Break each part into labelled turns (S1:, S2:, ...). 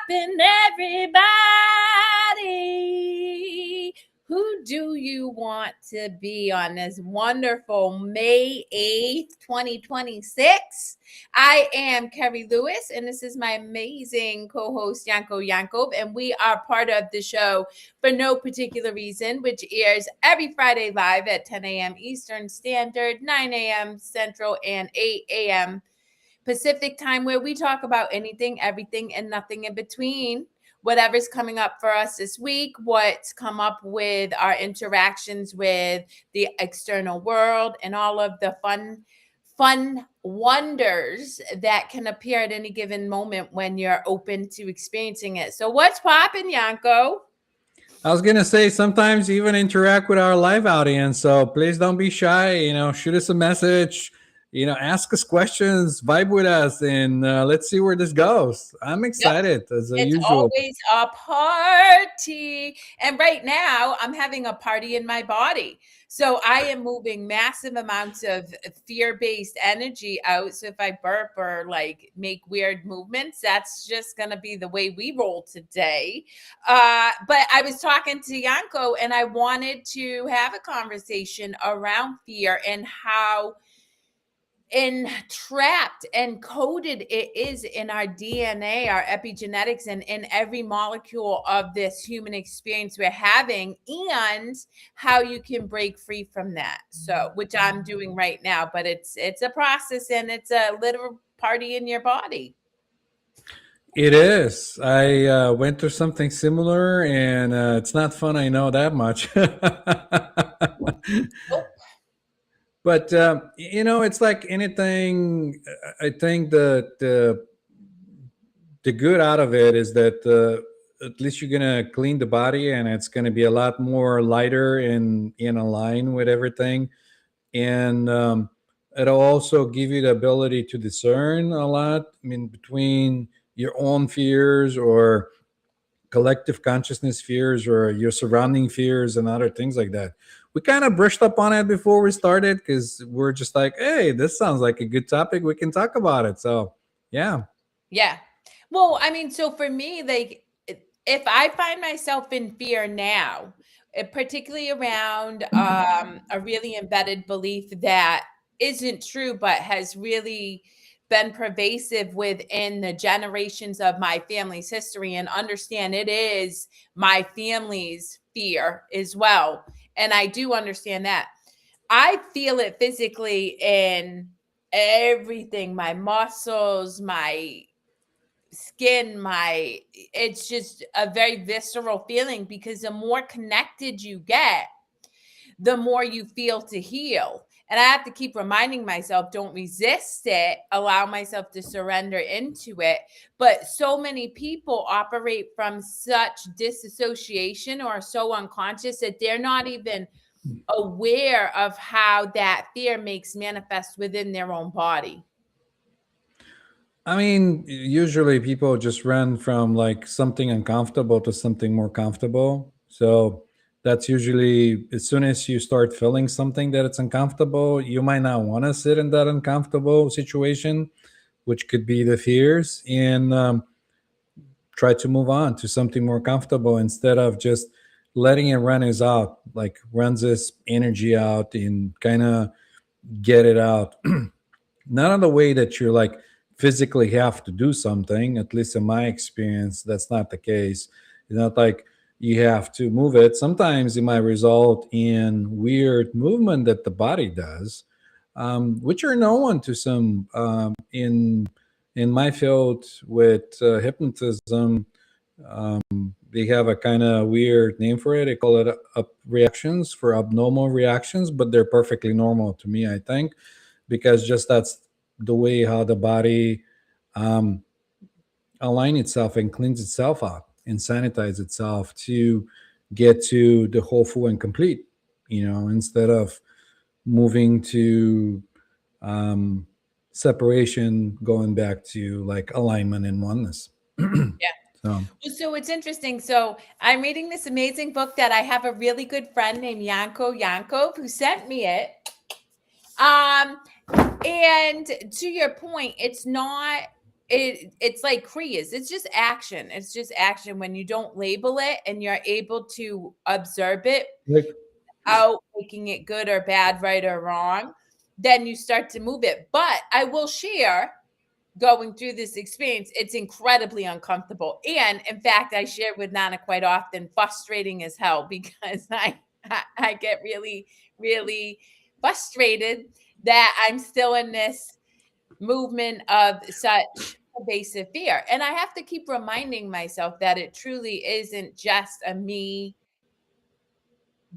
S1: poppin', everybody? Who do you want to be on this wonderful May 8th, 2026? I am Kerri Lewis, and this is my amazing co-host, Yankov, and we are part of the show For No Particular Reason, which airs every Friday live at 10 a.m. Eastern Standard, 9 a.m. Central, and 8 a.m. Pacific time, where we talk about anything, everything, and nothing in between. Whatever's coming up for us this week, what's come up with our interactions with the external world, and all of the fun wonders that can appear at any given moment when you're open to experiencing it. So what's poppin', Yanko?
S2: I was gonna say sometimes even interact with our live audience. So please don't be shy. Shoot us a message. Ask us questions, vibe with us, and let's see where this goes. I'm
S1: Yep.
S2: excited as
S1: It's
S2: usual.
S1: always a party. And right now, I'm having a party in my body. So I am moving massive amounts of fear-based energy out. So if I burp or like make weird movements, that's just going to be the way we roll today. But I was talking to Yanko, and I wanted to have a conversation around fear and how entrapped and coded it is in our DNA, our epigenetics, and in every molecule of this human experience we're having, and how you can break free from that. So, which I'm doing right now, but it's a process, and it's a literal party in your body.
S2: It is. I went through something similar, and it's not fun. I know that much.
S1: Oh,
S2: But it's like anything. I think the good out of it is that at least you're gonna clean the body, and it's gonna be a lot more lighter and in align with everything. And it'll also give you the ability to discern a lot. I mean, between your own fears or collective consciousness fears or your surrounding fears and other things like that. We kind of brushed up on it before we started because we're just like, hey, this sounds like a good topic. We can talk about it. So, yeah.
S1: yeah. Well, I mean, so for me, like, if I find myself in fear now, particularly around a really embedded belief that isn't true, but has really been pervasive within the generations of my family's history, and understand it is my family's fear as well. And I do understand that. I feel it physically in everything, my muscles, my skin, my it's just a very visceral feeling, because the more connected you get, the more you feel to heal. And I have to keep reminding myself, don't resist it, allow myself to surrender into it. But so many people operate from such disassociation or so unconscious that they're not even aware of how that fear makes manifest within their own body.
S2: I mean, usually people just run from like something uncomfortable to something more comfortable. So that's usually as soon as you start feeling something that it's uncomfortable, you might not want to sit in that uncomfortable situation, which could be the fears, and try to move on to something more comfortable instead of just letting it run his out, like runs his energy out and kind of get it out. Not in the way that you're like physically have to do something. At least in my experience, that's not the case. It's not like you have to move it. Sometimes it might result in weird movement that the body does, which are known to some in my field with hypnotism. They have a kind of weird name for it. They call it up reactions for abnormal reactions, but they're perfectly normal to me, I think, because just that's the way how the body um, align itself and cleans itself out and sanitize itself to get to the whole, full, and complete. Instead of moving to um, separation, going back to like alignment and oneness.
S1: Yeah.
S2: So
S1: So it's interesting. So I'm reading this amazing book that I have a really good friend named Yankov who sent me it. And to your point, it's not it's like Kriya's. It's just action. It's just action when you don't label it and you're able to observe it
S2: Like,
S1: out making it good or bad, right or wrong, then you start to move it. But I will share going through this experience, it's incredibly uncomfortable. And in fact, I share with Nana quite often, frustrating as hell because I get really, really frustrated that I'm still in this movement of such pervasive fear. And I have to keep reminding myself that it truly isn't just a me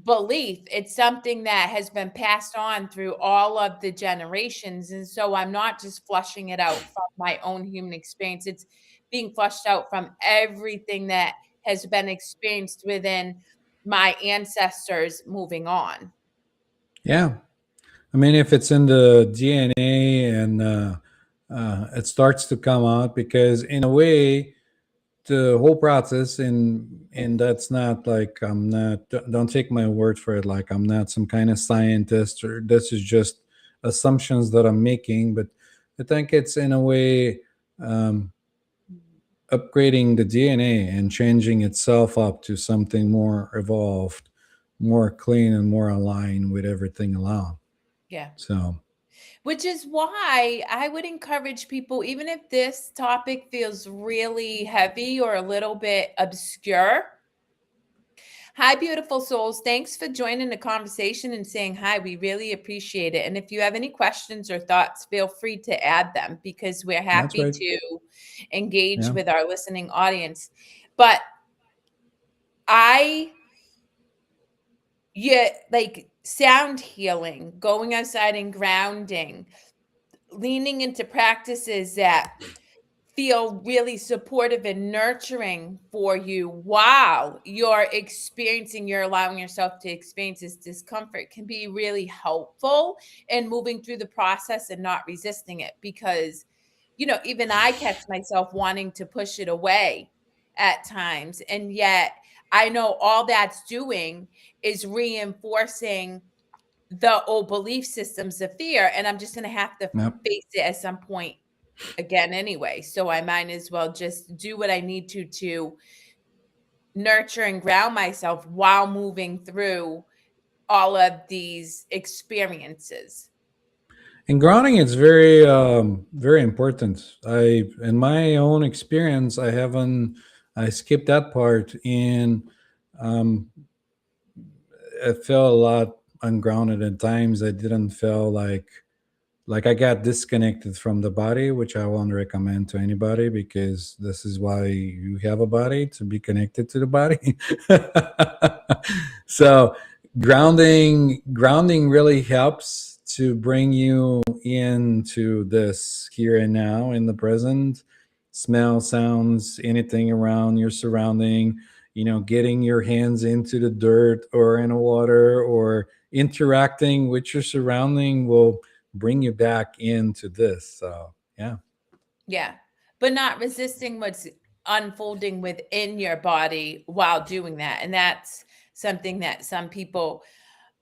S1: belief. It's something that has been passed on through all of the generations. And so I'm not just flushing it out from my own human experience. It's being flushed out from everything that has been experienced within my ancestors moving on.
S2: yeah. I mean, if it's in the DNA and it starts to come out, because in a way, the whole process, and that's not like, I'm not, don't take my word for it, like I'm not some kind of scientist, or this is just assumptions that I'm making, but I think it's in a way um, upgrading the DNA and changing itself up to something more evolved, more clean, and more aligned with everything around.
S1: Yeah.
S2: So
S1: Which is why I would encourage people, even if this topic feels really heavy or a little bit obscure. Hi, beautiful souls. Thanks for joining the conversation and saying hi. We really appreciate it. And if you have any questions or thoughts, feel free to add them because we're
S2: that's
S1: happy
S2: right.
S1: to engage
S2: Yeah.
S1: with our listening audience. But I, yeah, like sound healing, going outside and grounding, leaning into practices that feel really supportive and nurturing for you while you're allowing yourself to experience this discomfort can be really helpful in moving through the process and not resisting it because even I catch myself wanting to push it away at times, and yet I know all that's doing is reinforcing the old belief systems of fear, and I'm just going to have to
S2: Yep.
S1: face it at some point again anyway. So I might as well just do what I need to nurture and ground myself while moving through all of these experiences.
S2: And grounding is very, very important. In my own experience, I skipped that part, and um, I felt a lot ungrounded at times. I didn't feel like I got disconnected from the body, which I won't recommend to anybody, because this is why you have a body, to be connected to the body. So grounding really helps to bring you into this here and now, in the present. Smell, sounds, anything around your surrounding, getting your hands into the dirt or in the water, or interacting with your surrounding will bring you back into this. So yeah.
S1: Yeah. But not resisting what's unfolding within your body while doing that. And that's something that some people,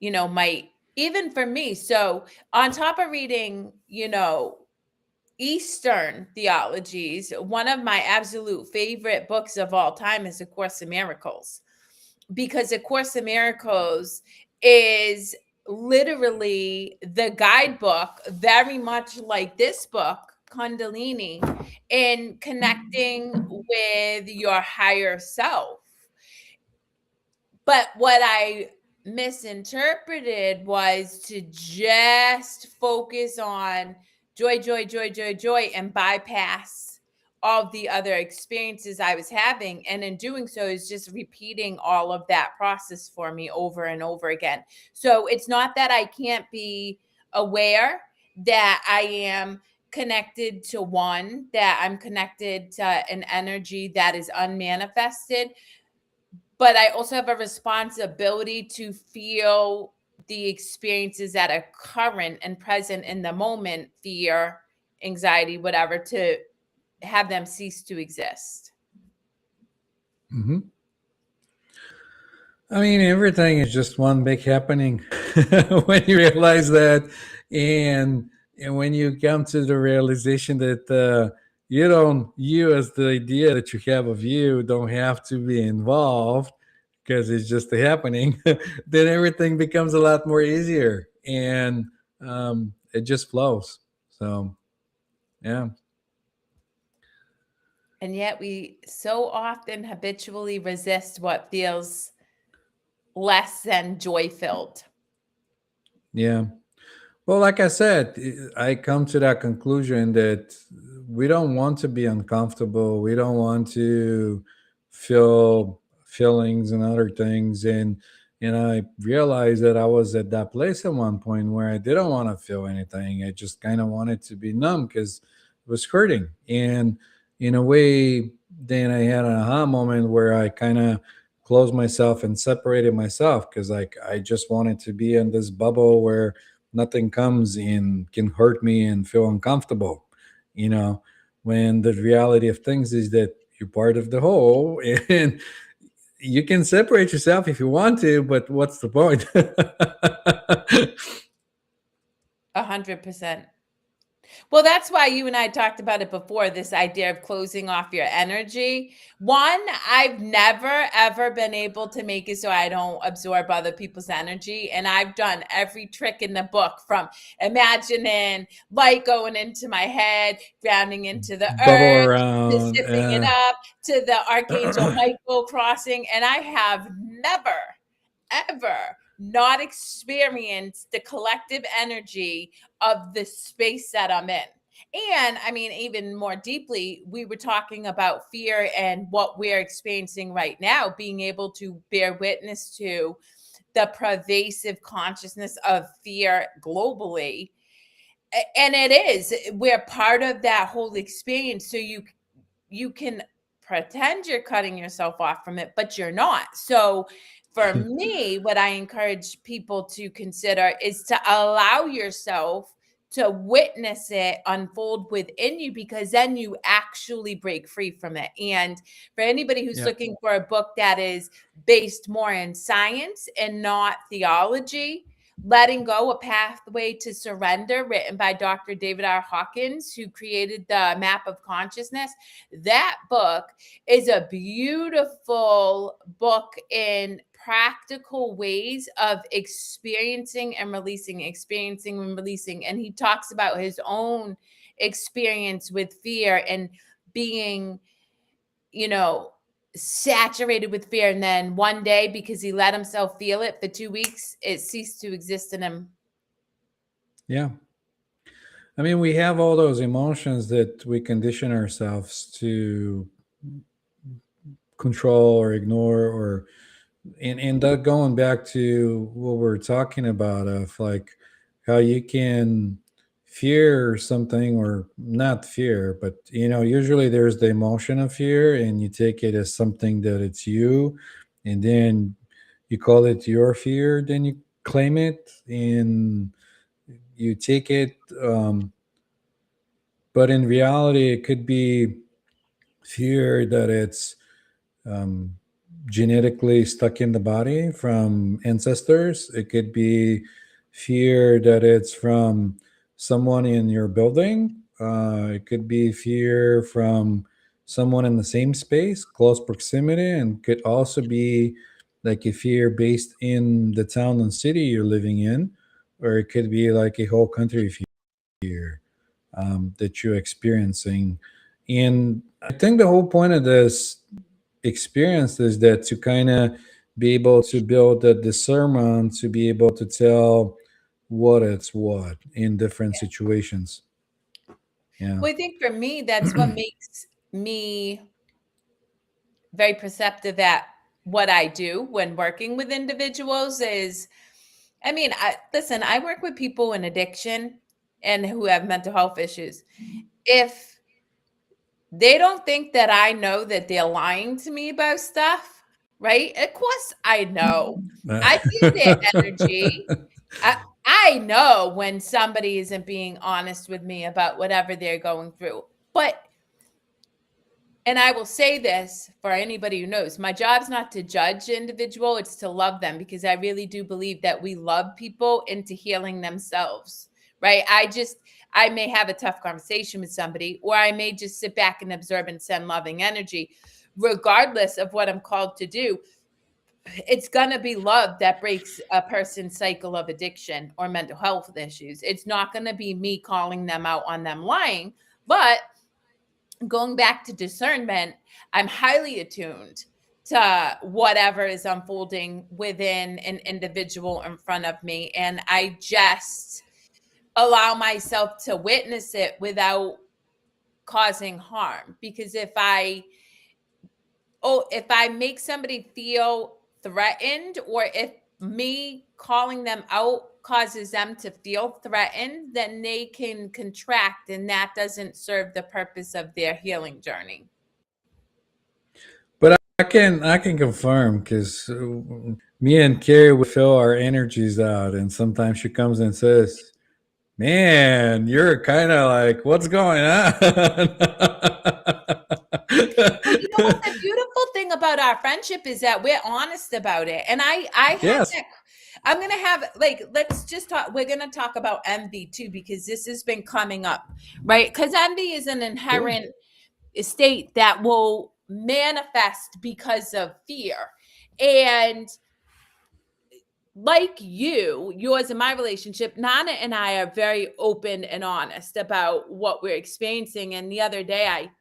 S1: might, even for me. So, on top of reading, Eastern theologies, one of my absolute favorite books of all time is A Course in Miracles, because A Course in Miracles is literally the guidebook, very much like this book, Kundalini, in connecting with your higher self. But what I misinterpreted was to just focus on joy, joy, joy, joy, joy, and bypass all the other experiences I was having. And in doing so, is just repeating all of that process for me over and over again. So it's not that I can't be aware that I am connected to one, that I'm connected to an energy that is unmanifested, but I also have a responsibility to feel the experiences that are current and present in the moment, fear, anxiety, whatever, to have them cease to exist.
S2: Hmm. I mean, everything is just one big happening when you realize that, and when you come to the realization that you as the idea that you have of you don't have to be involved because it's just happening, then everything becomes a lot more easier and it just flows. So, yeah.
S1: And yet we so often habitually resist what feels less than joy filled.
S2: Yeah. Well, like I said, I come to that conclusion that we don't want to be uncomfortable. We don't want to feel feelings and other things. And I realized that I was at that place at one point where I didn't want to feel anything. I just kind of wanted to be numb because it was hurting. And in a way, then I had an aha moment where I kind of closed myself and separated myself because like I just wanted to be in this bubble where nothing comes and can hurt me and feel uncomfortable, you know, when the reality of things is that you're part of the whole and you can separate yourself if you want to, but what's the point?
S1: 100%. Well, that's why you and I talked about it before, this idea of closing off your energy. One, I've never ever been able to make it so I don't absorb other people's energy. And I've done every trick in the book, from imagining light going into my head, grounding into the
S2: Bubble
S1: earth, to
S2: around.
S1: zipping it up, to the Archangel Michael crossing. And I have never, ever not experienced the collective energy of the space that I'm in. And I mean, even more deeply, we were talking about fear and what we're experiencing right now, being able to bear witness to the pervasive consciousness of fear globally. And it is, we're part of that whole experience. So you can pretend you're cutting yourself off from it, but you're not. So for me, what I encourage people to consider is to allow yourself to witness it unfold within you, because then you actually break free from it. And for anybody who's
S2: Yeah.
S1: looking for a book that is based more in science and not theology, Letting Go, A Pathway to Surrender, written by Dr. David R. Hawkins, who created the map of consciousness. That book is a beautiful book in practical ways of experiencing and releasing, experiencing and releasing. And he talks about his own experience with fear and being, you know, saturated with fear. And then one day, because he let himself feel it for 2 weeks, it ceased to exist in him.
S2: Yeah. I mean, we have all those emotions that we condition ourselves to control or ignore or and that going back to what we're talking about of like how you can fear something or not fear, but usually there's the emotion of fear and you take it as something that it's you, and then you call it your fear, then you claim it and you take it, but in reality it could be fear that it's um, genetically stuck in the body from ancestors. It could be fear that it's from someone in your building. It could be fear from someone in the same space, close proximity, and could also be like a fear based in the town and city you're living in, or it could be like a whole country fear that you're experiencing. And I think the whole point of this experience is that to kind of be able to build a discernment to be able to tell what it's what in different situations. Yeah.
S1: Well, I think for me, that's what makes me very perceptive at what I do when working with individuals is, I mean, listen, I work with people in addiction and who have mental health issues. If they don't think that I know that they're lying to me about stuff, right? Of course I know. I feel their energy. I, I know when somebody isn't being honest with me about whatever they're going through. But and I will say this for anybody who knows, my job's not to judge the individual, it's to love them, because I really do believe that we love people into healing themselves, right? I may have a tough conversation with somebody, or I may just sit back and observe and send loving energy. Regardless of what I'm called to do, it's going to be love that breaks a person's cycle of addiction or mental health issues. It's not going to be me calling them out on them lying. But going back to discernment, I'm highly attuned to whatever is unfolding within an individual in front of me. And I just allow myself to witness it without causing harm. Because if I make somebody feel threatened, or if me calling them out causes them to feel threatened, then they can contract, and that doesn't serve the purpose of their healing journey.
S2: But I can confirm because me and Kerri we feel our energies out, and sometimes she comes and says, "Man, you're kind of like, what's going on?"
S1: Well, you know what? The beautiful thing about our friendship is that we're honest about it. And I had
S2: Yes.
S1: that. I'm going to have, like, let's just talk. We're going to talk about envy too, because this has been coming up, right? Because envy is an
S2: Cool.
S1: inherent state that will manifest because of fear. And like yours and my relationship, Nana and I are very open and honest about what we're experiencing. And the other day I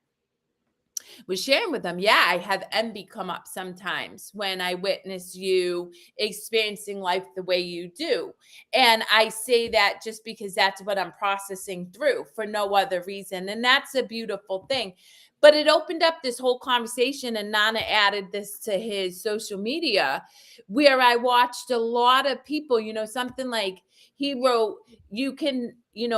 S1: was sharing with them, yeah, I have envy come up sometimes when I witness you experiencing life the way you do. And I say that just because that's what I'm processing through, for no other reason. And that's a beautiful thing. But it opened up this whole conversation, and Nana added this to his social media, where I watched a lot of people, something like he wrote, you can,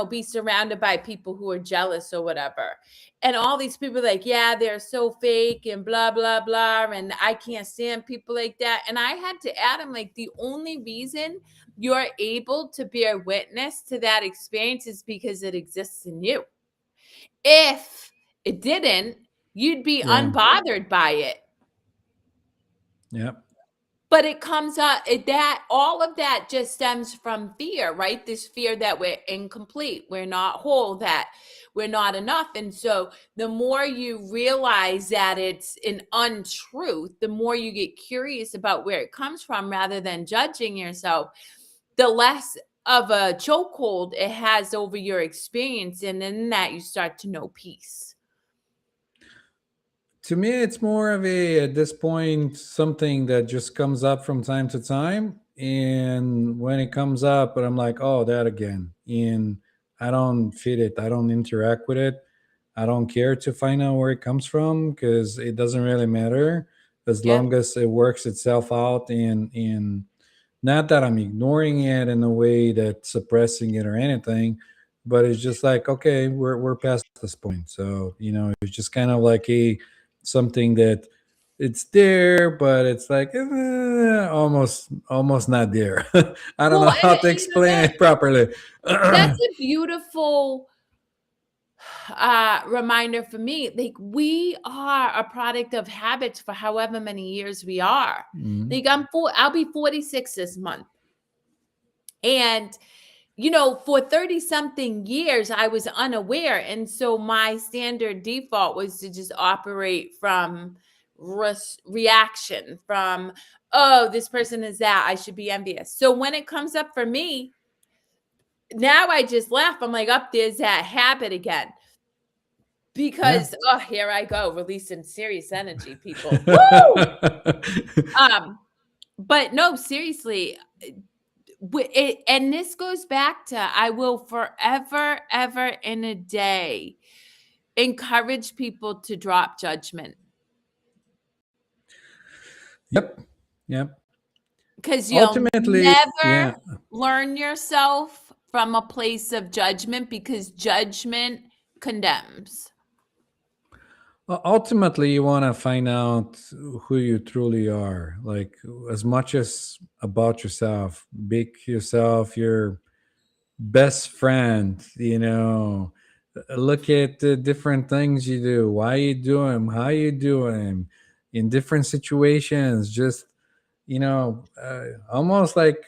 S1: be surrounded by people who are jealous or whatever. And all these people like, yeah, they're so fake and blah, blah, blah. And I can't stand people like that. And I had to add him, like, the only reason you're able to bear witness to that experience is because it exists in you. If it didn't, you'd be
S2: Yeah.
S1: unbothered by it.
S2: Yeah.
S1: But it comes up that all of that just stems from fear, right? This fear that we're incomplete, we're not whole, that we're not enough. And so the more you realize that it's an untruth, the more you get curious about where it comes from rather than judging yourself, the less of a chokehold it has over your experience. And in that, you start to know peace.
S2: To me, it's more of a, at this point, something that just comes up from time to time. And when it comes up, but I'm like, oh, that again. And I don't fit it. I don't interact with it. I don't care to find out where it comes from because it doesn't really matter as
S1: Yeah.
S2: long as it works itself out. And not that I'm ignoring it in a way that suppressing it or anything, but it's just like, okay, we're past this point. So, it's just kind of like a something that it's there, but it's like almost not there. I don't
S1: Well,
S2: know
S1: and
S2: how to explain
S1: that
S2: it properly.
S1: that's a beautiful reminder for me. Like, we are a product of habits for however many years we are.
S2: Mhm.
S1: Like, I'll be 46 this month. And for 30 something years, I was unaware. And so my standard default was to just operate from reaction, from, oh, this person is that, I should be envious. So when it comes up for me, now I just laugh. I'm like, up, there's that habit again.
S2: Yeah.
S1: Because, oh, here I go, releasing serious energy, people. Woo! But no, seriously, and this goes back to, I will forever, ever in a day encourage people to drop judgment,
S2: Yep. Yep.
S1: because you'll
S2: Ultimately,
S1: never
S2: yeah.
S1: learn yourself from a place of judgment, because judgment condemns.
S2: Ultimately, you want to find out who you truly are, like as much as about yourself. Make yourself your best friend. Look at the different things you do, why you do them, how you do them, in different situations. Just almost like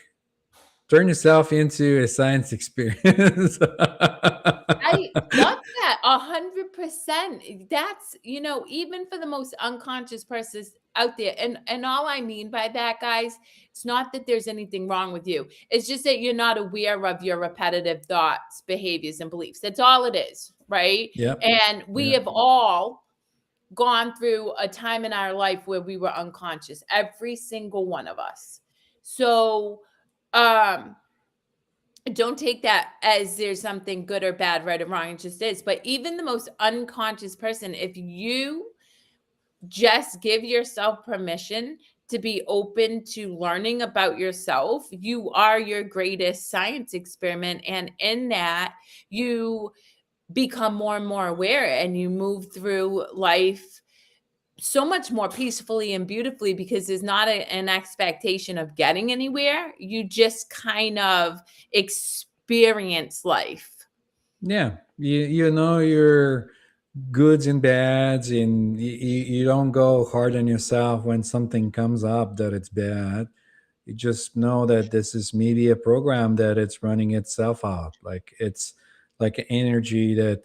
S2: Turn yourself into a science experience.
S1: I love that 100%. That's, even for the most unconscious persons out there. And all I mean by that, guys, it's not that there's anything wrong with you. It's just that you're not aware of your repetitive thoughts, behaviors, and beliefs. That's all it is, right?
S2: Yep.
S1: And we
S2: Yep.
S1: have all gone through a time in our life where we were unconscious, every single one of us. So, um, don't take that as there's something good or bad, right or wrong. It just is. But even the most unconscious person, if you just give yourself permission to be open to learning about yourself, you are your greatest science experiment. And in that, you become more and more aware and you move through life so much more peacefully and beautifully because there's not an expectation of getting anywhere. You just kind of experience life.
S2: Yeah. You know your goods and bads, and you don't go hard on yourself when something comes up that it's bad. You just know that this is maybe a program that it's running itself out. Like it's like an energy that,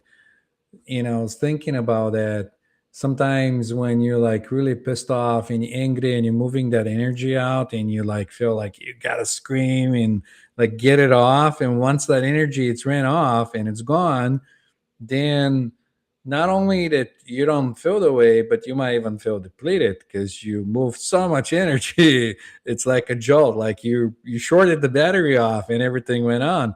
S2: I was thinking about that. Sometimes when you're like really pissed off and you're angry and you're moving that energy out and you like feel like you gotta scream and like get it off. And once that energy it's ran off and it's gone, then not only that you don't feel the way, but you might even feel depleted because you moved so much energy. It's like a jolt, like you shorted the battery off and everything went on.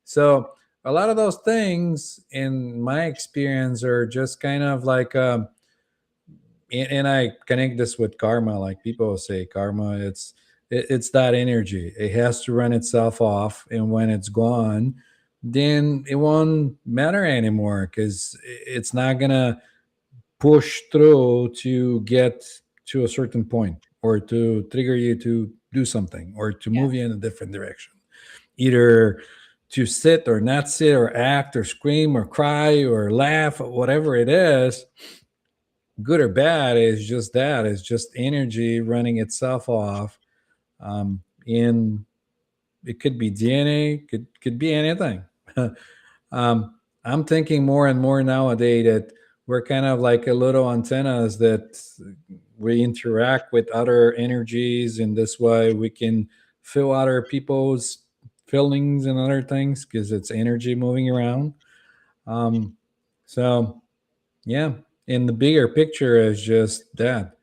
S2: So a lot of those things, in my experience, are just kind of like, and I connect this with karma. Like people say, karma, it's that energy. It has to run itself off, and when it's gone, then it won't matter anymore because it's not gonna push through to get to a certain point or to trigger you to do something or to
S1: Yeah.
S2: move you in a different direction, either to sit or not sit or act or scream or cry or laugh or whatever it is, good or bad, is just that. It's just energy running itself off. In It could be DNA, could be anything. I'm thinking more and more nowadays that we're kind of like a little antennas that we interact with other energies, and this way we can feel other people's feelings and other things because it's energy moving around. Um, so yeah, in the bigger picture is just that.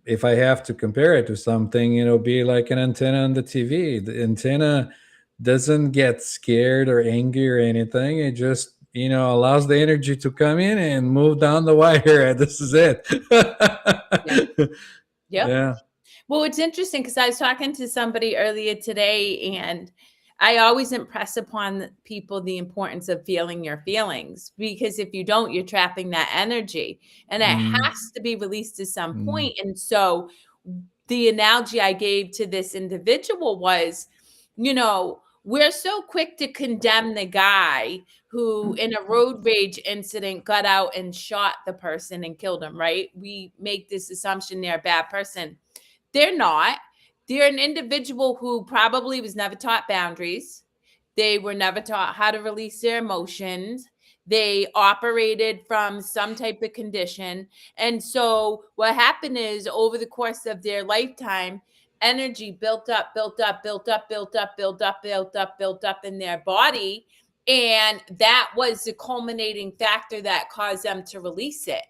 S2: If I have to compare it to something, it'll be like an antenna on the TV. The antenna doesn't get scared or angry or anything. It just, allows the energy to come in and move down the wire. And this is it.
S1: Yeah. Yep.
S2: Yeah.
S1: Well, it's interesting because I was talking to somebody earlier today, and I always impress upon people the importance of feeling your feelings because if you don't, you're trapping that energy and it
S2: Mm,
S1: has to be released at some
S2: mm,
S1: point. And so, the analogy I gave to this individual was, we're so quick to condemn the guy who, in a road rage incident, got out and shot the person and killed him, right? We make this assumption they're a bad person. They're not. They're an individual who probably was never taught boundaries. They were never taught how to release their emotions. They operated from some type of condition. And so what happened is over the course of their lifetime, energy built up, built up, built up, built up, built up, built up, built up in their body. And that was the culminating factor that caused them to release it.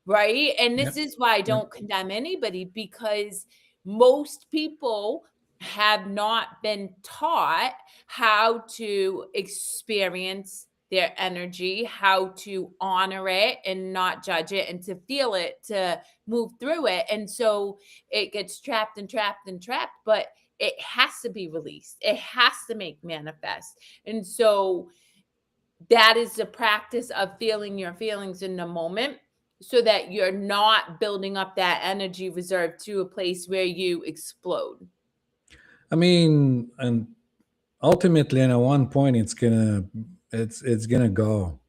S1: Right. And this
S2: yep.
S1: is why I
S2: Yep.
S1: don't condemn anybody because most people have not been taught how to experience their energy, how to honor it and not judge it and to feel it, to move through it. And so it gets trapped and trapped and trapped, but it has to be released. It has to make manifest. And so that is the practice of feeling your feelings in the moment so that you're not building up that energy reserve to a place where you explode.
S2: I mean, and ultimately, at one point, it's gonna go.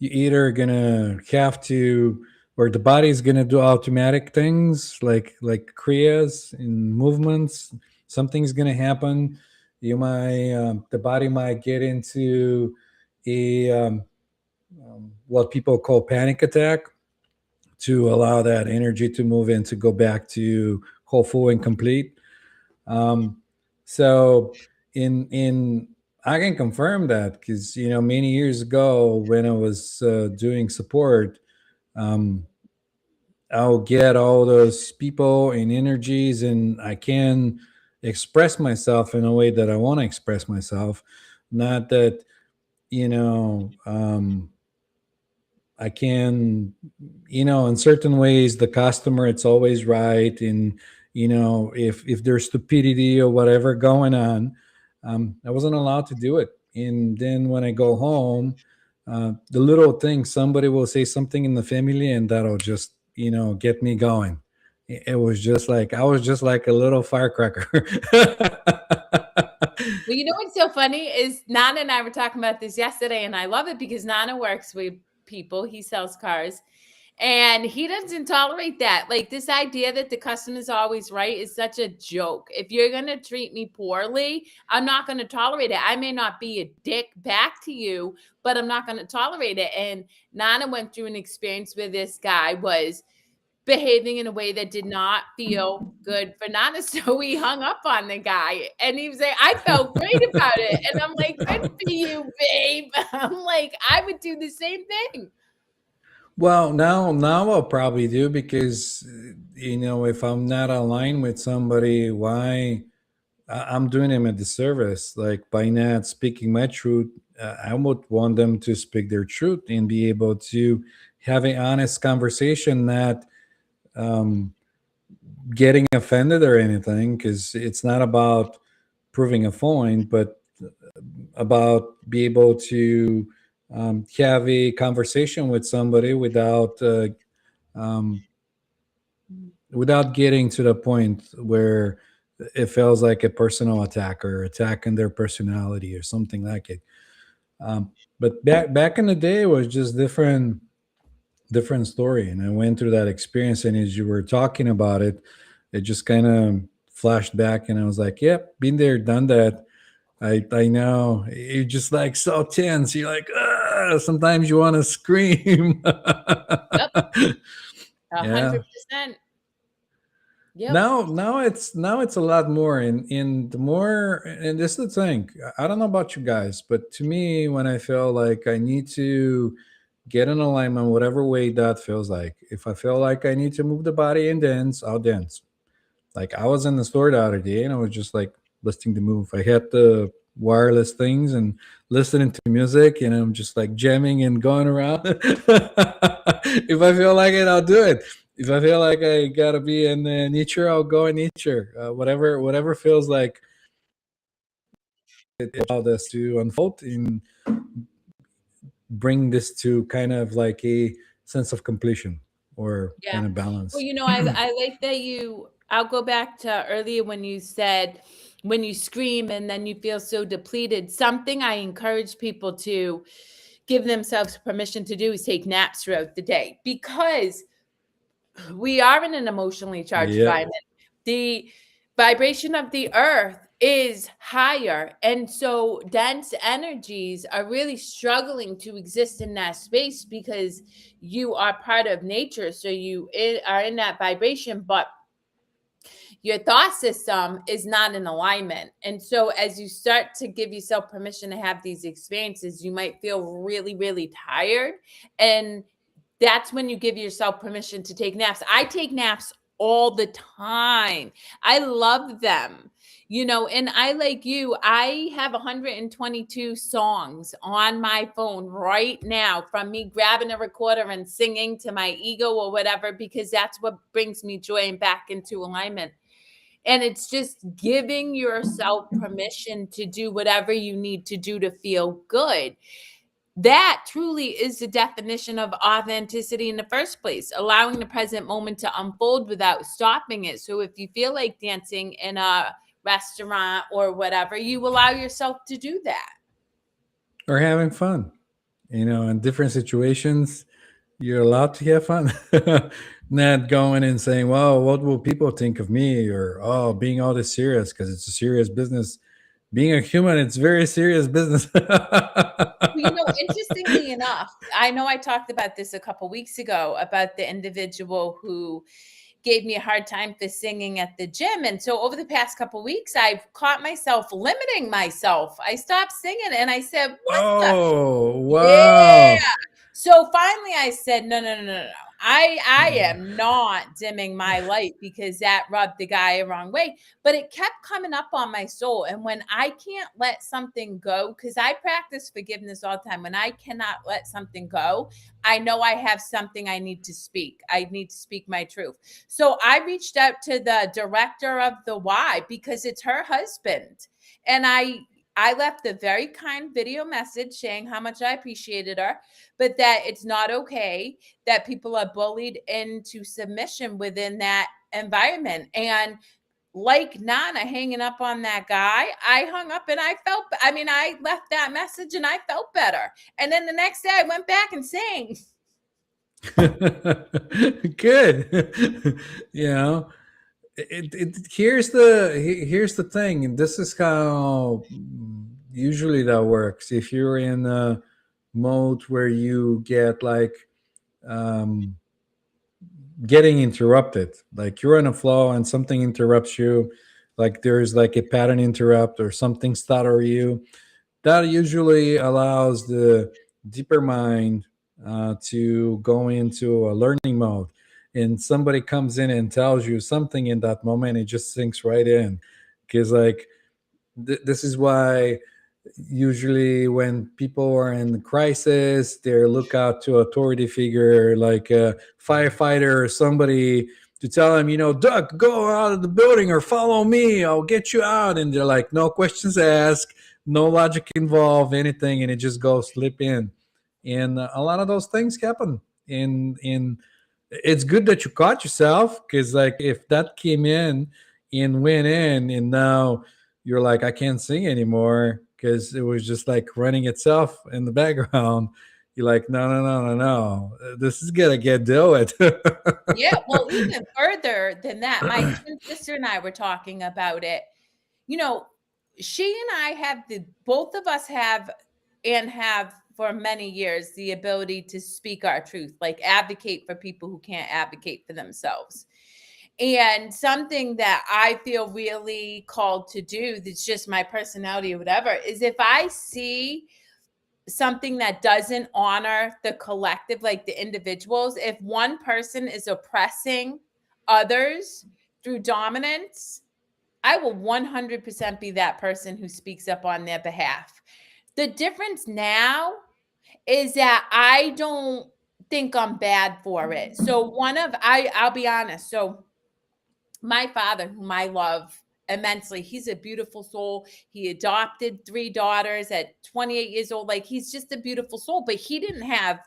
S2: You either gonna have to, or the body's gonna do automatic things like kriyas and movements. Something's gonna happen. The body might get into a what people call panic attack, to allow that energy to move in, to go back to whole, full, and complete. Um, so in I can confirm that, because many years ago when I was doing support, um, I'll get all those people and energies, and I can express myself in a way that I want to express myself. Not that you know I can, in certain ways, the customer, it's always right. And, if there's stupidity or whatever going on, I wasn't allowed to do it. And then when I go home, the little thing, somebody will say something in the family, and that'll just, get me going. It was just like, I was just like a little firecracker.
S1: Well, you know what's so funny is Nana and I were talking about this yesterday, and I love it because Nana works with people. He sells cars, and he doesn't tolerate that. Like, this idea that the customer's always right is such a joke. If you're going to treat me poorly, I'm not going to tolerate it. I may not be a dick back to you, but I'm not going to tolerate it. And Nana went through an experience where this guy was behaving in a way that did not feel good for Nana. So he hung up on the guy, and he was like, I felt great about it. And I'm like, good for you, babe. I'm like, I would do the same thing.
S2: Well, now I'll probably do, because if I'm not aligned with somebody, why I'm doing them a disservice. Like, by not speaking my truth, I would want them to speak their truth and be able to have an honest conversation, not um, getting offended or anything, because it's not about proving a point, but about be able to have a conversation with somebody um, without getting to the point where it feels like a personal attack or attacking their personality or something like it. But back in the day, it was just different story, and I went through that experience. And as you were talking about it, it just kind of flashed back, and I was like, "Yep, been there, done that." I know. You're just like so tense. You're like, sometimes you want to scream.
S1: Yep.
S2: Yeah.
S1: 100%. Yep.
S2: Now it's a lot more, in the more, and this is the thing. I don't know about you guys, but to me, when I feel like I need to get in alignment, whatever way that feels like, if I feel like I need to move the body and dance, I'll dance. Like, I was in the store the other day, and I was just like listening to move. I had the wireless things and listening to music, and I'm just like jamming and going around. If I feel like it, I'll do it. If I feel like I gotta be in nature, I'll go in nature. Whatever feels like it allowed us to unfold and bring this to kind of like a sense of completion, or
S1: Yeah.
S2: kind of
S1: Well,
S2: balance.
S1: I like that I'll go back to earlier when you said when you scream and then you feel so depleted. Something I encourage people to give themselves permission to do is take naps throughout the day, because we are in an emotionally charged
S2: Yep.
S1: environment. The vibration of the earth is higher. And so dense energies are really struggling to exist in that space because you are part of nature. So are in that vibration, but your thought system is not in alignment. And so as you start to give yourself permission to have these experiences, you might feel really, really tired. And that's when you give yourself permission to take naps. I take naps all the time. I love them. And I, like you, I have 122 songs on my phone right now from me grabbing a recorder and singing to my ego or whatever, because that's what brings me joy and back into alignment. And it's just giving yourself permission to do whatever you need to do to feel good. That truly is the definition of authenticity in the first place, allowing the present moment to unfold without stopping it. So if you feel like dancing in a restaurant or whatever, you allow yourself to do that.
S2: Or having fun, in different situations, you're allowed to have fun. Not going and saying, well, what will people think of me, or being all this serious, because it's a serious business. Being a human, it's very serious business.
S1: Well, interestingly enough, I know I talked about this a couple weeks ago about the individual who gave me a hard time for singing at the gym. And so over the past couple weeks, I've caught myself limiting myself. I stopped singing and I said, what the?
S2: Oh,
S1: Yeah.
S2: wow.
S1: So finally I said, no, no, no, no, no. I am not dimming my light because that rubbed the guy the wrong way. But it kept coming up on my soul. And when I can't let something go, because I practice forgiveness all the time, when I cannot let something go, I know I have something I need to speak. I need to speak my truth. So I reached out to the director of the Y because it's her husband. And I left a very kind video message saying how much I appreciated her, but that it's not okay that people are bullied into submission within that environment. And like Nana hanging up on that guy, I hung up and I left that message and I felt better. And then the next day I went back and sang.
S2: Good. you know, here's the thing, and this is how usually that works. If you're in a mode where you get like um, getting interrupted, like you're in a flow and something interrupts you, like there's like a pattern interrupt or something stutter you, that usually allows the deeper mind to go into a learning mode. And somebody comes in and tells you something in that moment, it just sinks right in. Because, like, this is why usually when people are in crisis, they look out to authority figure like a firefighter or somebody to tell them, duck, go out of the building or follow me, I'll get you out. And they're like, no questions asked, no logic involved, anything, and it just goes slip in. And a lot of those things happen. In it's good that you caught yourself, because like if that came in and went in and now you're like, I can't sing anymore because it was just like running itself in the background. You're like, no, no, no, no, no. This is gonna get do it.
S1: Yeah, well, even further than that, my twin sister and I were talking about it. You know, she and I have both of us have and have for many years the ability to speak our truth, like advocate for people who can't advocate for themselves. And something that I feel really called to do, that's just my personality or whatever, is if I see something that doesn't honor the collective, like the individuals, if one person is oppressing others through dominance, I will 100% be that person who speaks up on their behalf. The difference now is that I don't think I'm bad for it. So I'll be honest. So my father, whom I love immensely, he's a beautiful soul. He adopted 3 daughters at 28 years old. Like, he's just a beautiful soul, but he didn't have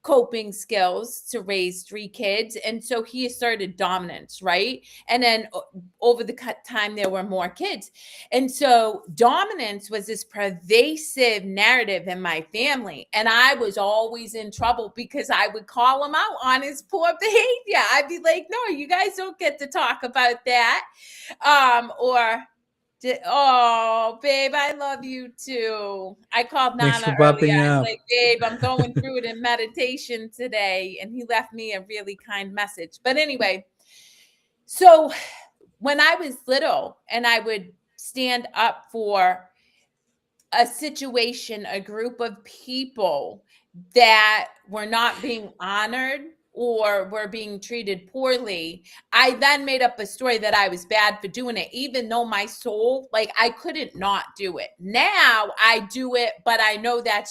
S1: coping skills to raise 3 kids. And so he asserted dominance, right? And then over the time, there were more kids. And so dominance was this pervasive narrative in my family. And I was always in trouble because I would call him out on his poor behavior. I'd be like, no, you guys don't get to talk about that. Oh, babe, I love you too. I called
S2: Thanks
S1: Nana
S2: for
S1: earlier.
S2: popping
S1: I was
S2: up.
S1: like, babe, I'm going through it in meditation today. And he left me a really kind message. But anyway, so when I was little and I would stand up for a situation, a group of people that were not being honored or were being treated poorly, I then made up a story that I was bad for doing it, even though my soul, like, I couldn't not do it. Now I do it, but I know that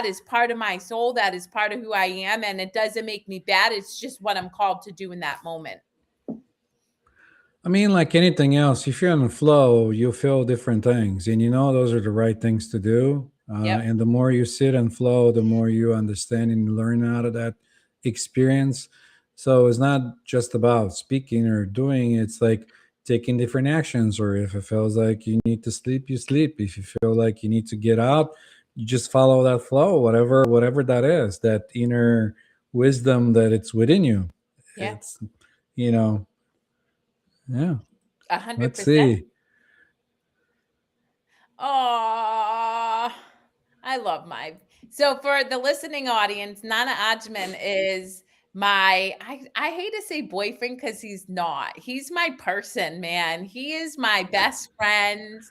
S1: is part of my soul. That is part of who I am. And it doesn't make me bad. It's just what I'm called to do in that moment.
S2: I mean, like anything else, if you're in the flow, you'll feel different things, and those are the right things to do.
S1: Yep.
S2: And the more you sit and flow, the more you understand and learn out of that experience. So it's not just about speaking or doing; it's like taking different actions. Or if it feels like you need to sleep, you sleep. If you feel like you need to get out, you just follow that flow, whatever that is, that inner wisdom that it's within you.
S1: Yeah.
S2: It's you know, yeah.
S1: a hundred
S2: Let's
S1: percent.
S2: see.
S1: Oh, I love my. So for the listening audience, Nana Ajman is I hate to say boyfriend because he's not. He's my person, man. He is my best friend.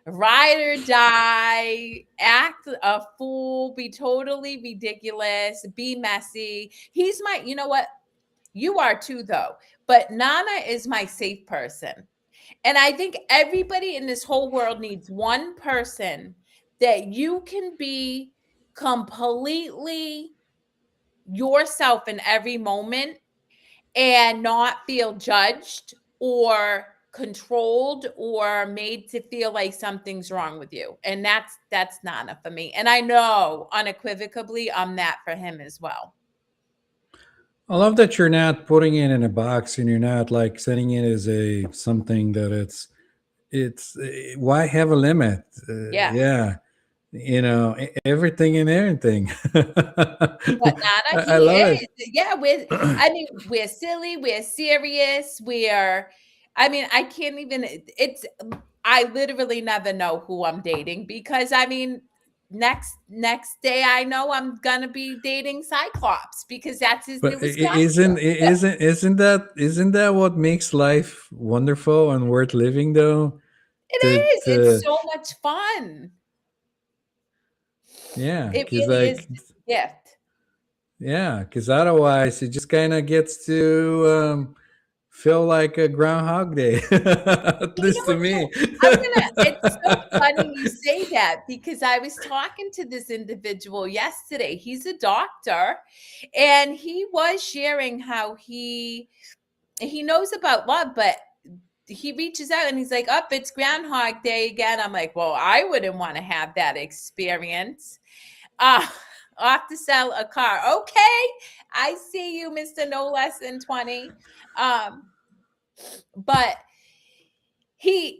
S1: Ride or die, act a fool, be totally ridiculous, be messy. He's my, you know what? You are too, though. But Nana is my safe person. And I think everybody in this whole world needs one person that you can be completely yourself in every moment and not feel judged or controlled or made to feel like something's wrong with you. And that's Nana for me. And I know unequivocally I'm that for him as well.
S2: I love that you're not putting it in a box and you're not like setting it as a something that it's why have a limit?
S1: Yeah.
S2: Yeah, everything and everything.
S1: But Nana,
S2: I
S1: he
S2: love
S1: is.
S2: it.
S1: Yeah, we're silly, we're serious, I mean, I can't even it's I literally never know who I'm dating because I mean, next day I know I'm gonna be dating Cyclops because that's his
S2: But
S1: newest costume.
S2: isn't that what makes life wonderful and worth living though?
S1: It is. It's
S2: To
S1: so much fun.
S2: Yeah,
S1: It
S2: because
S1: really is
S2: like
S1: a gift.
S2: yeah, because otherwise it just kind of gets to feel like a Groundhog Day, at
S1: You
S2: least
S1: know,
S2: to me.
S1: so it's so funny you say that because I was talking to this individual yesterday. He's a doctor and he was sharing how he knows about love, but he reaches out and he's like, "Up, it's Groundhog Day again." I'm like, "Well, I wouldn't want to have that experience." Uh off to sell a car. Okay, I see you, Mr. No Less Than 20. Um, but his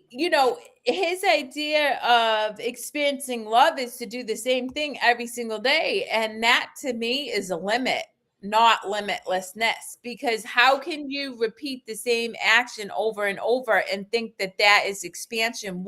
S1: idea of experiencing love is to do the same thing every single day, and that to me is a limit, not limitlessness, because how can you repeat the same action over and over and think that that is expansion?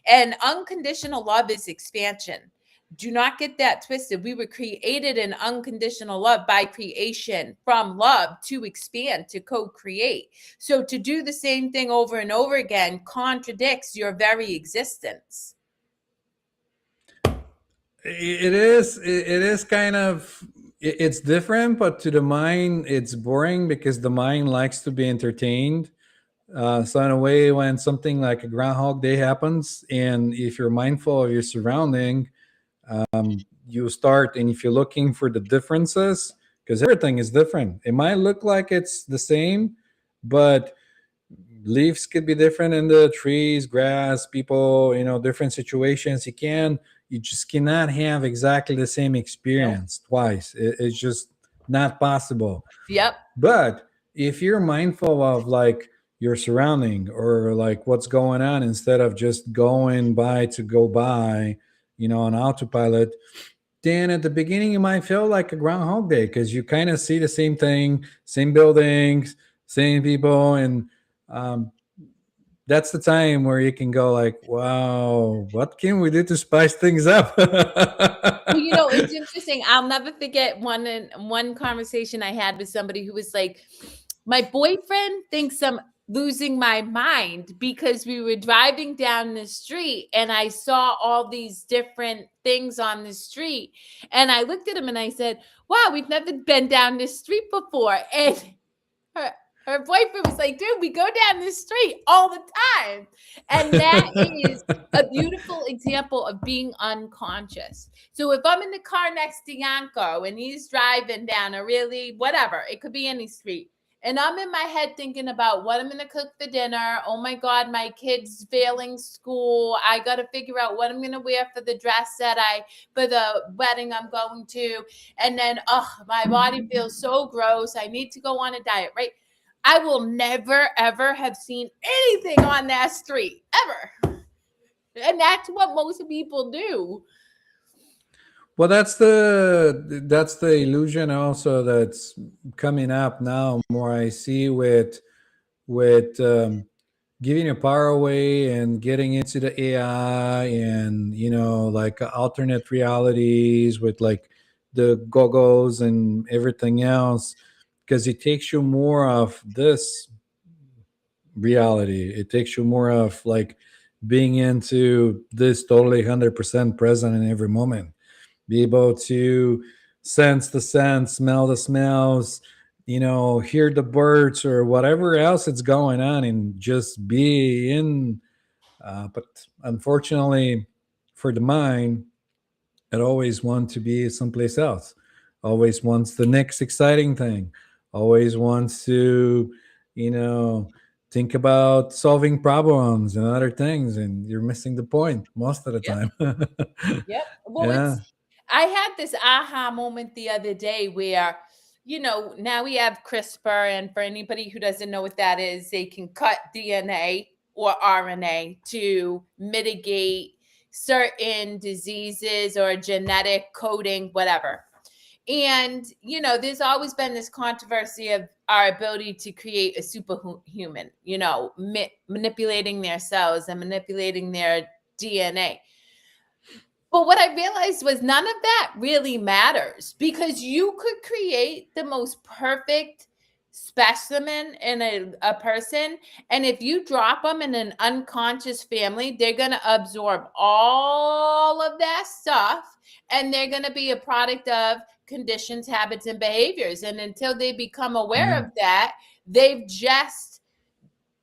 S1: And unconditional love is expansion. Do not get that twisted. We were created in unconditional love by creation, from love to expand, to co-create. So to do the same thing over and over again contradicts your very existence.
S2: It is kind of it's different, but to the mind it's boring because the mind likes to be entertained. So in a way, when something like a Groundhog Day happens, and if you're mindful of your surrounding, you start, and if you're looking for the differences, because everything is different, it might look like it's the same, but leaves could be different in the trees, grass, people, different situations. You just cannot have exactly the same
S1: Nope.
S2: experience twice. It's just not possible.
S1: Yep.
S2: But if you're mindful of like your surrounding or like what's going on, instead of just going by to go by, on autopilot, then at the beginning you might feel like a Groundhog Day because you kind of see the same thing, same buildings, same people, and um, that's the time where you can go like, wow, what can we do to spice things up?
S1: Well, it's interesting. I'll never forget one conversation I had with somebody who was like, "My boyfriend thinks I'm losing my mind because we were driving down the street and I saw all these different things on the street." And I looked at him and I said, "Wow, we've never been down this street before." And her her boyfriend was like, "Dude, we go down this street all the time." And that is a beautiful example of being unconscious. So if I'm in the car next to Yanko and he's driving down a really whatever, it could be any street. And I'm in my head thinking about what I'm going to cook for dinner. Oh my God, my kid's failing school. I got to figure out what I'm going to wear for the for the wedding I'm going to. And then, oh, my body feels so gross. I need to go on a diet, right? I will never, ever have seen anything on that street, ever. And that's what most people do.
S2: Well, that's the illusion also that's coming up now. More I see with giving your power away and getting into the AI and like alternate realities with like the goggles and everything else, because it takes you more of this reality. It takes you more of like being into this totally 100% present in every moment, be able to sense the scents, smell the smells, hear the birds or whatever else it's going on, and just be in. But unfortunately, for the mind, it always wants to be someplace else. Always wants the next exciting thing. Always wants to, you know, think about solving problems and other things, and you're missing the point most of the
S1: Yep.
S2: time.
S1: Yep. Well,
S2: Yeah.
S1: I had this aha moment the other day where, now we have CRISPR, and for anybody who doesn't know what that is, they can cut DNA or RNA to mitigate certain diseases or genetic coding, whatever. And, there's always been this controversy of our ability to create a superhuman, manipulating their cells and manipulating their DNA. But what I realized was none of that really matters, because you could create the most perfect specimen in a person. And if you drop them in an unconscious family, they're going to absorb all of that stuff, and they're going to be a product of conditions, habits, and behaviors. And until they become aware
S2: Yeah.
S1: of that, they've just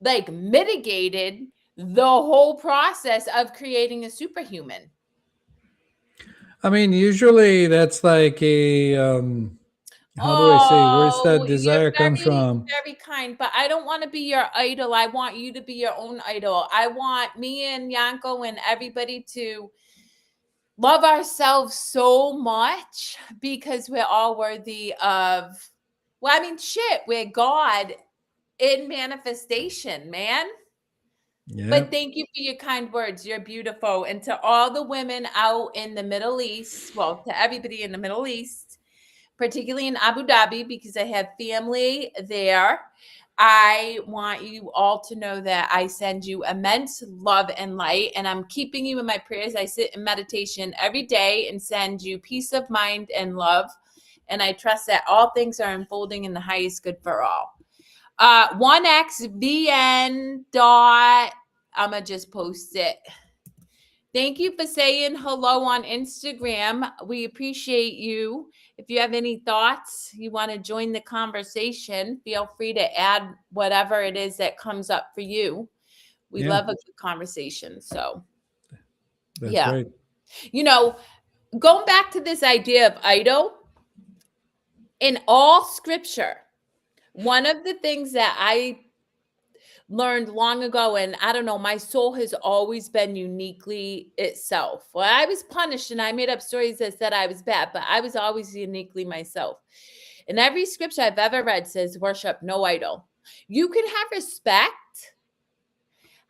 S1: like mitigated the whole process of creating a superhuman.
S2: I mean, usually that's like how do I say, where's that
S1: Oh, you're
S2: desire comes
S1: very,
S2: from?
S1: very kind, but I don't want to be your idol. I want you to be your own idol. I want me and Yanko and everybody to love ourselves so much, because we're all worthy of, well, I mean, shit, we're God in manifestation, man.
S2: Yeah.
S1: But thank you for your kind words. You're beautiful. And to all the women out in the Middle East, well, to everybody in the Middle East, particularly in Abu Dhabi, because I have family there. I want you all to know that I send you immense love and light, and I'm keeping you in my prayers. I sit in meditation every day and send you peace of mind and love. And I trust that all things are unfolding in the highest good for all. 1xvn dot, I'm going to just post it. Thank you for saying hello on Instagram. We appreciate you. If you have any thoughts, you want to join the conversation, feel free to add whatever it is that comes up for you. We
S2: Yeah.
S1: love a good conversation. So,
S2: That's
S1: yeah.
S2: right.
S1: You know, going back to this idea of idol, in all scripture, one of the things that I learned long ago, and I don't know, my soul has always been uniquely itself. Well, I was punished and I made up stories that said I was bad, but I was always uniquely myself. And every scripture I've ever read says worship no idol. You can have respect.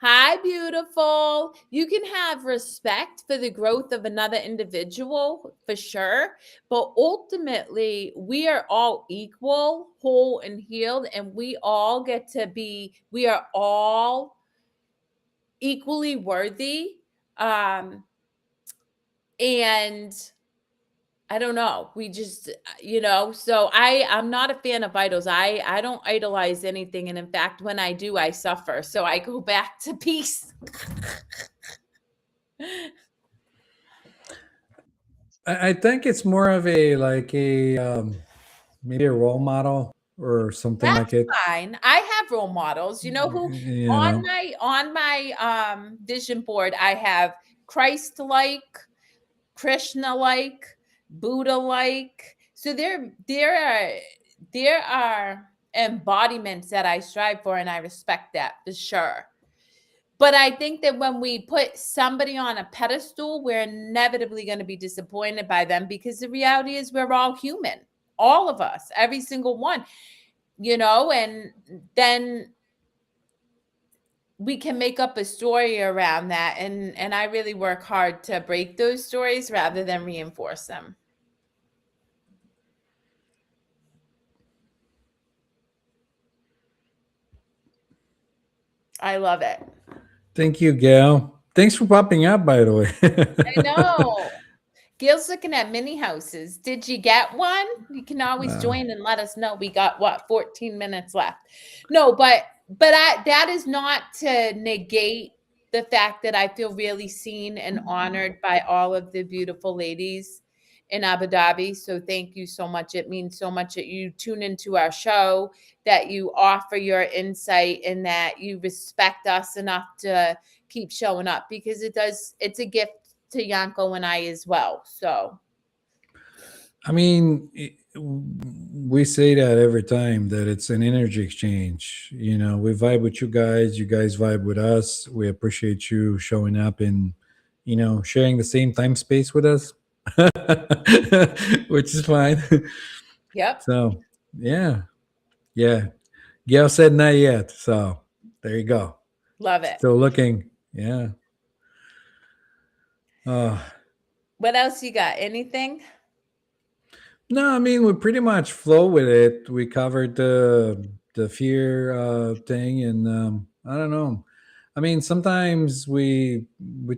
S1: Hi, beautiful. You can have respect for the growth of another individual for sure. But ultimately, we are all equal, whole, and healed. And we all get to be, we are all equally worthy. Um, and I don't know. We just, so I'm not a fan of idols. I don't idolize anything, and in fact, when I do, I suffer. So I go back to peace.
S2: I think it's more of a like a maybe a role model or something like
S1: That's
S2: it.
S1: fine. I have role models. You know who
S2: You
S1: on
S2: know.
S1: my vision board I have Christ-like, Krishna-like, Buddha-like. So there are embodiments that I strive for, and I respect that for sure. But I think that when we put somebody on a pedestal, we're inevitably going to be disappointed by them, because the reality is we're all human. All of us, every single one, and then we can make up a story around that, and I really work hard to break those stories rather than reinforce them. I love it.
S2: Thank you, Gail. Thanks for popping up, by the
S1: I
S2: way.
S1: know. Gail's looking at mini houses. Did you get one? You can always
S2: Uh,
S1: join and let us know. We got what, 14 minutes left. No, but that is not to negate the fact that I feel really seen and honored by all of the beautiful ladies in Abu Dhabi. So thank you so much. It means so much that you tune into our show, that you offer your insight, and that you respect us enough to keep showing up, because it's a gift to Yanko and I as well. So,
S2: I mean, we say that every time that it's an energy exchange. We vibe with you guys vibe with us. We appreciate you showing up and, sharing the same time space with us, which is fine.
S1: yep,
S2: So, yeah, yeah. Gail said not yet. So, there you go.
S1: love it.
S2: Still looking. Yeah. Uh,
S1: What else you got? Anything?
S2: No, I mean we pretty much flow with it. We covered the fear thing, and I don't know. I mean, sometimes we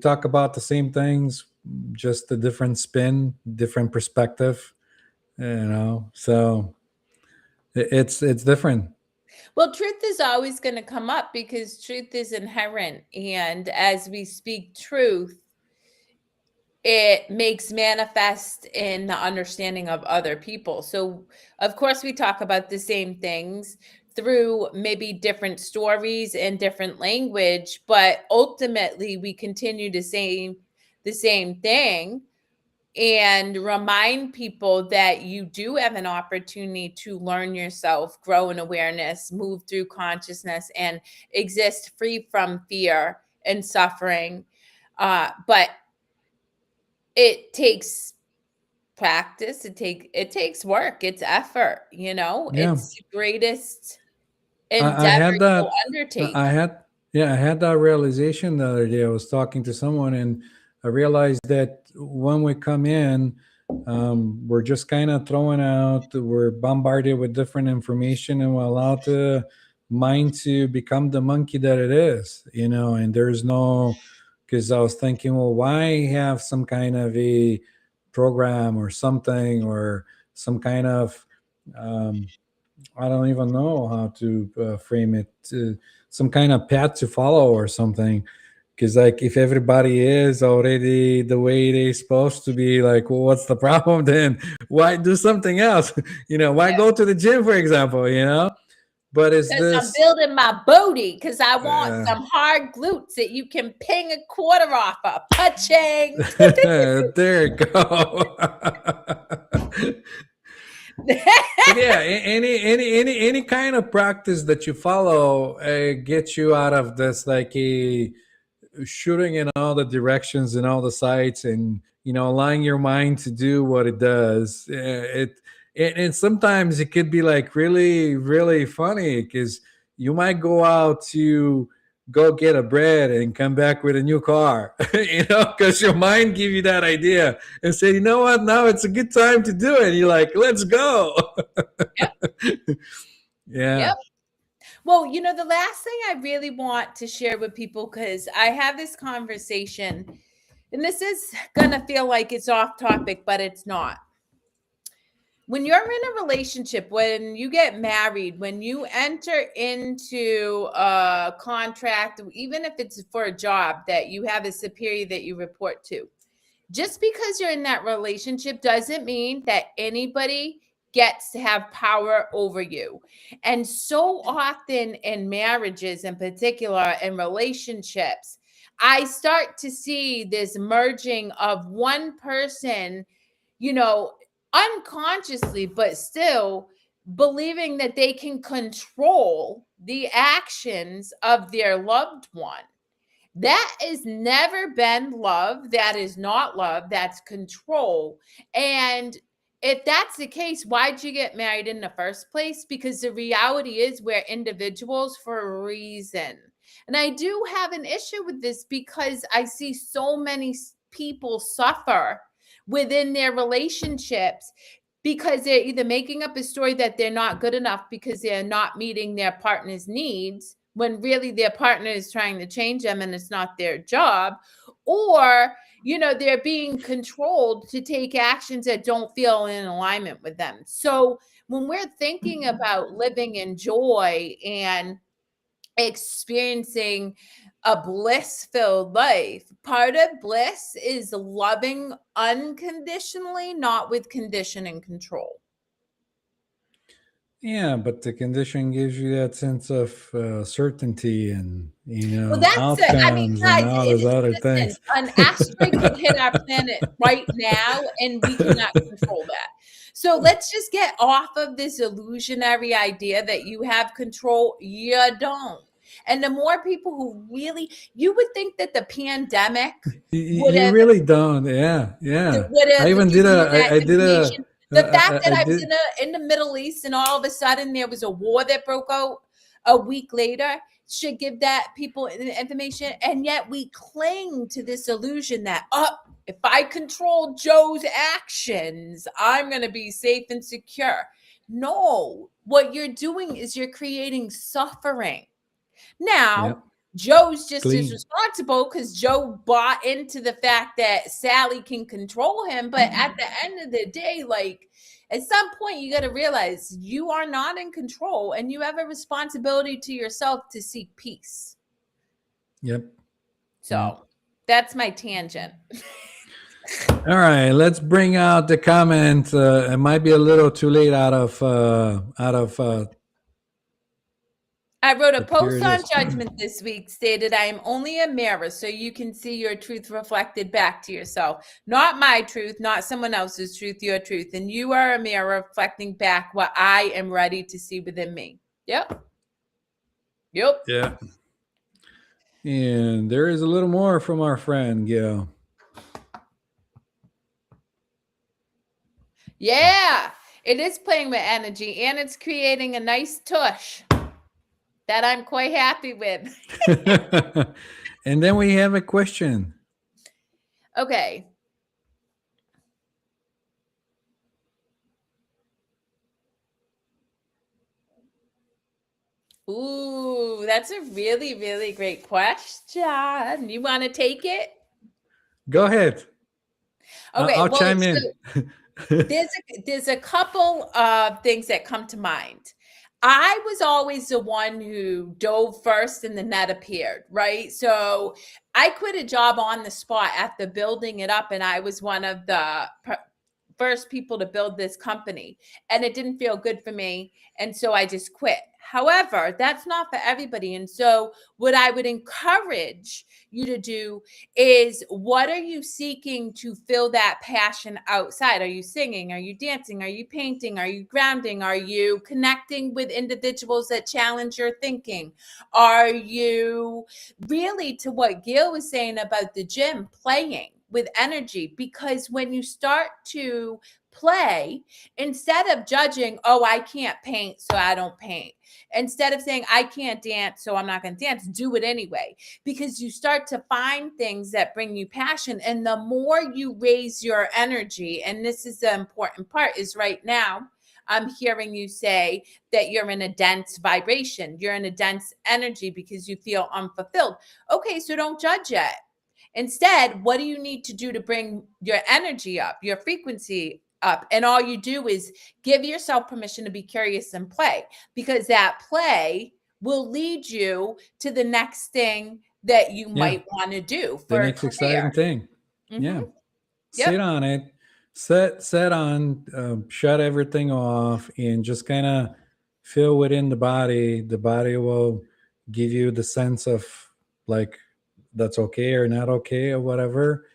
S2: talk about the same things, just a different spin, different perspective. So it's different.
S1: Well, truth is always going to come up because truth is inherent. And as we speak truth, it makes manifest in the understanding of other people. So, of course, we talk about the same things through maybe different stories and different language, but ultimately we continue to say the same thing and remind people that you do have an opportunity to learn yourself, grow in awareness, move through consciousness, and exist free from fear and suffering. But it takes practice. It takes work. It's effort.
S2: Yeah,
S1: It's the greatest
S2: I
S1: endeavor
S2: had
S1: you'll
S2: that. I
S1: undertake.
S2: had Yeah, I had that realization the other day. I was talking to someone, and I realized that when we come in, we're just kind of throwing out. We're bombarded with different information, and we're allowed the mind to become the monkey that it is. And there's no. Because I was thinking, well, why have some kind of a program or something, or some kind of um, I don't even know how to frame it. Some kind of path to follow or something. Because like if everybody is already the way they're supposed to be, like, well, what's the problem then? Why do something else? Why go to the gym, for example? But is
S1: Because I'm
S2: this?
S1: building my booty, because I want
S2: Uh,
S1: some hard glutes that you can ping a quarter off of. Punching.
S2: there you go. But yeah, any kind of practice that you follow gets you out of this, like a shooting in all the directions and all the sides, and allowing your mind to do what it does. And sometimes it could be like really really funny, because you might go out to go get a bread and come back with a new car, because your mind give you that idea and say, what, now it's a good time to do it. You're like, let's go.
S1: Yep.
S2: Yeah.
S1: Yep. Well, the last thing I really want to share with people, because I have this conversation, and this is going to feel like it's off topic, but it's not. When you're in a relationship, when you get married, when you enter into a contract, even if it's for a job that you have a superior that you report to, just because you're in that relationship doesn't mean that anybody gets to have power over you. And so often in marriages, in particular, in relationships, I start to see this merging of one person, you know, unconsciously, but still believing that they can control the actions of their loved one. That has never been love. That is not love. That's control. And if that's the case, why'd you get married in the first place? Because the reality is we're individuals for a reason. And I do have an issue with this because I see so many people suffer within their relationships because they're either making up a story that they're not good enough because they're not meeting their partner's needs, when really their partner is trying to change them and it's not their job, or they're being controlled to take actions that don't feel in alignment with them. So when we're thinking about living in joy and experiencing a bliss-filled life, part of bliss is loving unconditionally, not with condition and control.
S2: Yeah, but the condition gives you that sense of certainty and
S1: Well, that's it. I mean,
S2: outcomes and
S1: guys,
S2: all those other
S1: listen,
S2: things.
S1: an asteroid could hit our planet right now, and we cannot control that. So let's just get off of this illusionary idea that you have control. You don't. And the more people who really, you would think that the pandemic would
S2: You
S1: have
S2: really don't. Yeah, yeah. I even did
S1: given you
S2: a.
S1: that
S2: I did a.
S1: information. The fact that
S2: I
S1: I was
S2: did.
S1: in the Middle East and all of a sudden there was a war that broke out a week later should give that people information. And yet we cling to this illusion that, if I control Joe's actions, I'm going to be safe and secure. No, what you're doing is you're creating suffering. Now,
S2: Yeah,
S1: Joe's just as
S2: clean.
S1: responsible because Joe bought into the fact that Sally can control him. But at the end of the day, like at some point, you got to realize you are not in control and you have a responsibility to yourself to seek peace.
S2: Yep.
S1: So that's my tangent.
S2: All right, let's bring out the comment. It might be a little too late out of.
S1: I wrote a
S2: But here
S1: post
S2: it
S1: on
S2: is.
S1: judgment this week stated, I am only a mirror so you can see your truth reflected back to yourself. Not my truth, not someone else's truth, your truth. And you are a mirror reflecting back what I am ready to see within me. Yep.
S2: Yeah. And there is a little more from our friend Gil.
S1: Yeah. It is playing with energy and it's creating a nice tush that I'm quite happy with.
S2: And then we have a question.
S1: Okay. Ooh, that's a really, really great question. You want to take it?
S2: Go ahead.
S1: Okay,
S2: I'll
S1: well,
S2: chime in.
S1: there's a couple of things that come to mind. I was always the one who dove first and the net appeared, right? So I quit a job on the spot after building it up, and I was one of the first people to build this company, and it didn't feel good for me, and so I just quit. However, that's not for everybody, and so what I would encourage you to do is, what are you seeking to fill that passion outside? Are you singing? Are you dancing? Are you painting? Are you grounding? Are you connecting with individuals that challenge your thinking? Are you really, to what Gail was saying about the gym, playing with energy? Because when you start to play, instead of judging, I can't paint, so I don't paint. Instead of saying, I can't dance, so I'm not going to dance, do it anyway. Because you start to find things that bring you passion. And the more you raise your energy, and this is the important part, is right now, I'm hearing you say that you're in a dense vibration. You're in a dense energy because you feel unfulfilled. Okay, so don't judge it. Instead, what do you need to do to bring your energy up, your frequency up? And all you do is give yourself permission to be curious and play, because that play will lead you to the next thing that you might want to do for
S2: the
S1: a
S2: next exciting
S1: career.
S2: thing. Yeah.
S1: Yep.
S2: Sit on it. Set on. Shut everything off, and just kind of feel within the body. The body will give you the sense of like that's okay or not okay or whatever,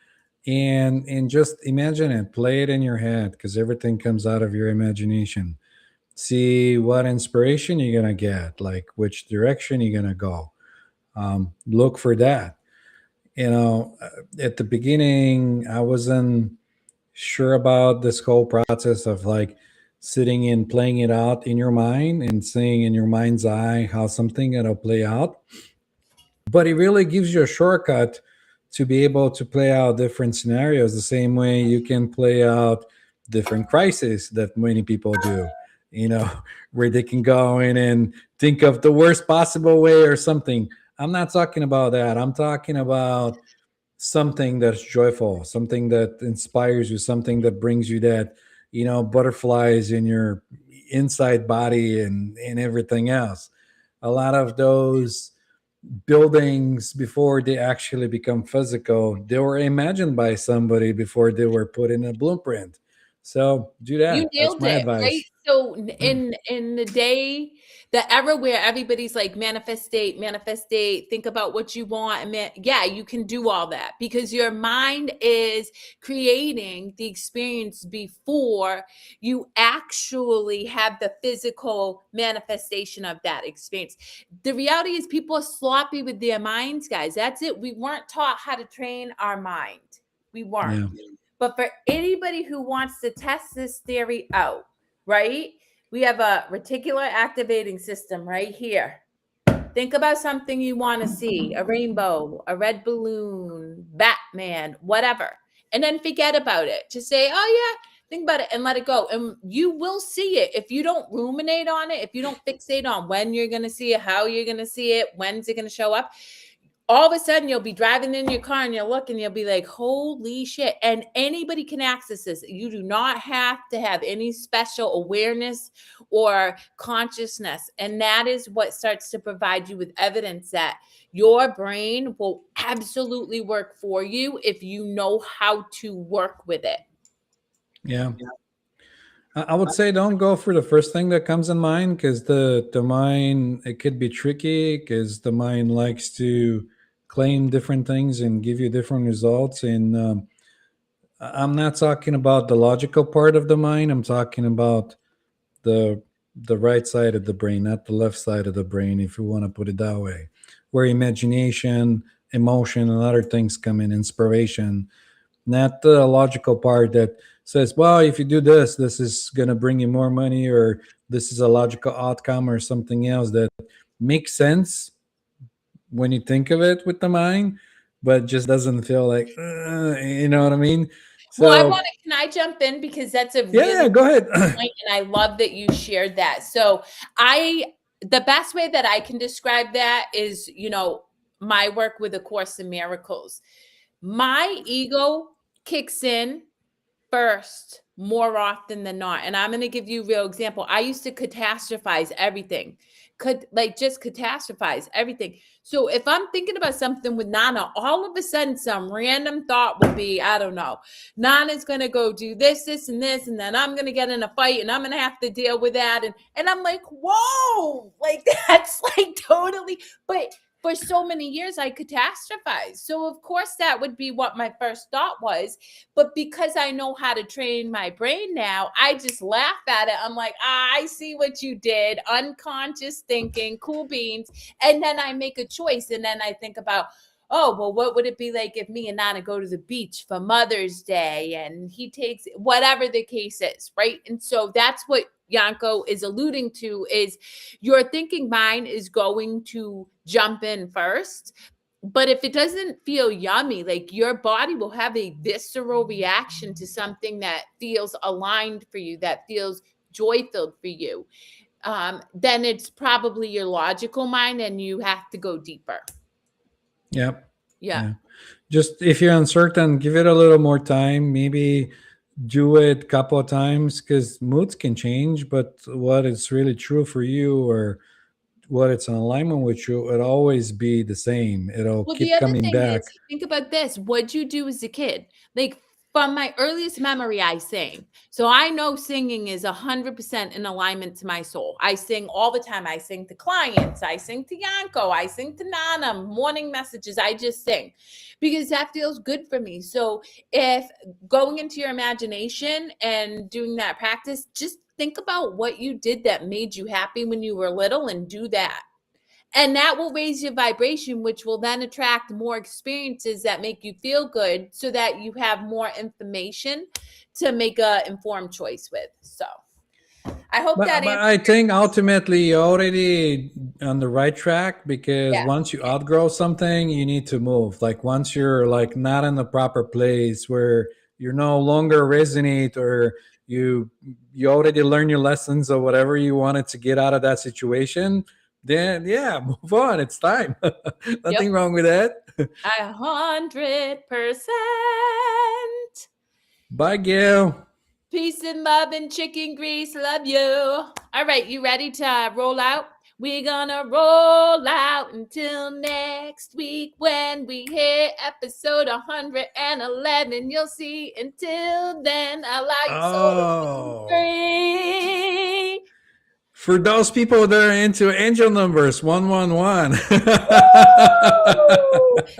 S2: and just imagine it. Play it in your head because everything comes out of your imagination. See what inspiration you're gonna get, like which direction you're gonna go. Look for that. At the beginning, I wasn't sure about this whole process of like sitting and playing it out in your mind and seeing in your mind's eye how something gonna play out. But it really gives you a shortcut to be able to play out different scenarios the same way you can play out different crises that many people do. you know, where they can go in and think of the worst possible way or something. I'm not talking about that. I'm talking about something that's joyful, something that inspires you, something that brings you that, butterflies in your inside body and everything else. A lot of those buildings, before they actually become physical, they were imagined by somebody before they were put in a blueprint. So do
S1: You
S2: that. That's
S1: nailed
S2: my
S1: it, right?
S2: advice.
S1: So in the day, the era where everybody's like manifest state, think about what you want, and yeah, you can do all that because your mind is creating the experience before you actually have the physical manifestation of that experience. The reality is people are sloppy with their minds, guys. That's it. We weren't taught how to train our mind. We weren't.
S2: Yeah.
S1: But for anybody who wants to test this theory out, right? We have a reticular activating system right here. Think about something you want to see, a rainbow, a red balloon, Batman, whatever. And then forget about it. Just say, oh, yeah, think about it and let it go. And you will see it. If you don't ruminate on it, if you don't fixate on when you're going to see it, how you're going to see it, when's it going to show up, all of a sudden you'll be driving in your car and you'll look and you'll be like, holy shit. And anybody can access this. You do not have to have any special awareness or consciousness. And that is what starts to provide you with evidence that your brain will absolutely work for you if you know how to work with it.
S2: Yeah. I would say don't go for the first thing that comes in mind, because the mind, it could be tricky, because the mind likes to claim different things and give you different results. And I'm not talking about the logical part of the mind. I'm talking about the the right side of the brain, not the left side of the brain, if you want to put it that way, where imagination, emotion, and other things come in, inspiration, not the logical part that says, well, if you do this, this is going to bring you more money, or this is a logical outcome, or something else that makes sense when you think of it with the mind, but just doesn't feel like, you know what I mean?
S1: Well,
S2: So,
S1: can I jump in because that's a
S2: yeah,
S1: really
S2: go ahead.
S1: point, and I love that you shared that. So the best way that I can describe that is, my work with A Course in Miracles. My ego kicks in first more often than not. And I'm going to give you a real example. I used to catastrophize everything. Could like just catastrophize everything. So if I'm thinking about something with Nana, all of a sudden some random thought will be, I don't know, Nana's gonna go do this, and this, and then I'm gonna get in a fight and I'm gonna have to deal with that. And I'm like, whoa, like that's like totally, but for so many years I catastrophized. So of course that would be what my first thought was. But because I know how to train my brain now, I just laugh at it. I'm like, I see what you did. Unconscious thinking, cool beans. And then I make a choice. And then I think about, oh, well, what would it be like if me and Nana go to the beach for Mother's Day and he takes whatever the case is, right? And so that's what Yanko is alluding to is your thinking mind is going to jump in first. But if it doesn't feel yummy, like your body will have a visceral reaction to something that feels aligned for you, that feels joy filled for you, then it's probably your logical mind and you have to go deeper.
S2: Yep.
S1: Yeah.
S2: Yeah. Just if you're uncertain, give it a little more time. Maybe do it a couple of times, because moods can change, but what is really true for you, or what it's in alignment with you, it'll always be the same. It'll
S1: Well, the
S2: keep
S1: other
S2: coming
S1: thing
S2: back.
S1: is, think about this. What'd you do as a kid? Like from my earliest memory, I sing. So I know singing is 100% in alignment to my soul. I sing all the time. I sing to clients. I sing to Yanko. I sing to Nana. Morning messages. I just sing because that feels good for me. So if going into your imagination and doing that practice, just think about what you did that made you happy when you were little and do that. And that will raise your vibration, which will then attract more experiences that make you feel good so that you have more information to make a informed choice with. So I hope that
S2: But
S1: answers
S2: I
S1: your
S2: think
S1: question.
S2: ultimately you're already on the right track, because
S1: Yeah.
S2: once you outgrow something, you need to move. Like once you're like not in the proper place where you're no longer resonate, or you you already learned your lessons or whatever you wanted to get out of that situation, then yeah, move on. It's time.
S1: Yep.
S2: Nothing wrong with that.
S1: 100%.
S2: Bye, Gail.
S1: Peace and love and chicken grease. Love you. All right, you ready to roll out? We're gonna roll out until next week when we hit episode 111. You'll see. Until then, allow your soul to be
S2: Oh,
S1: free.
S2: for those people that are into angel numbers, 111.
S1: Woo!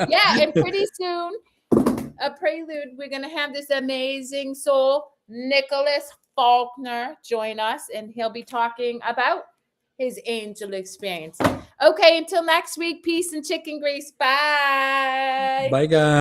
S1: Yeah, and pretty soon, a prelude, we're going to have this amazing soul, Nicholas Faulkner, join us, and he'll be talking about his angel experience. Okay, until next week, peace and chicken grease. Bye.
S2: Bye, guys.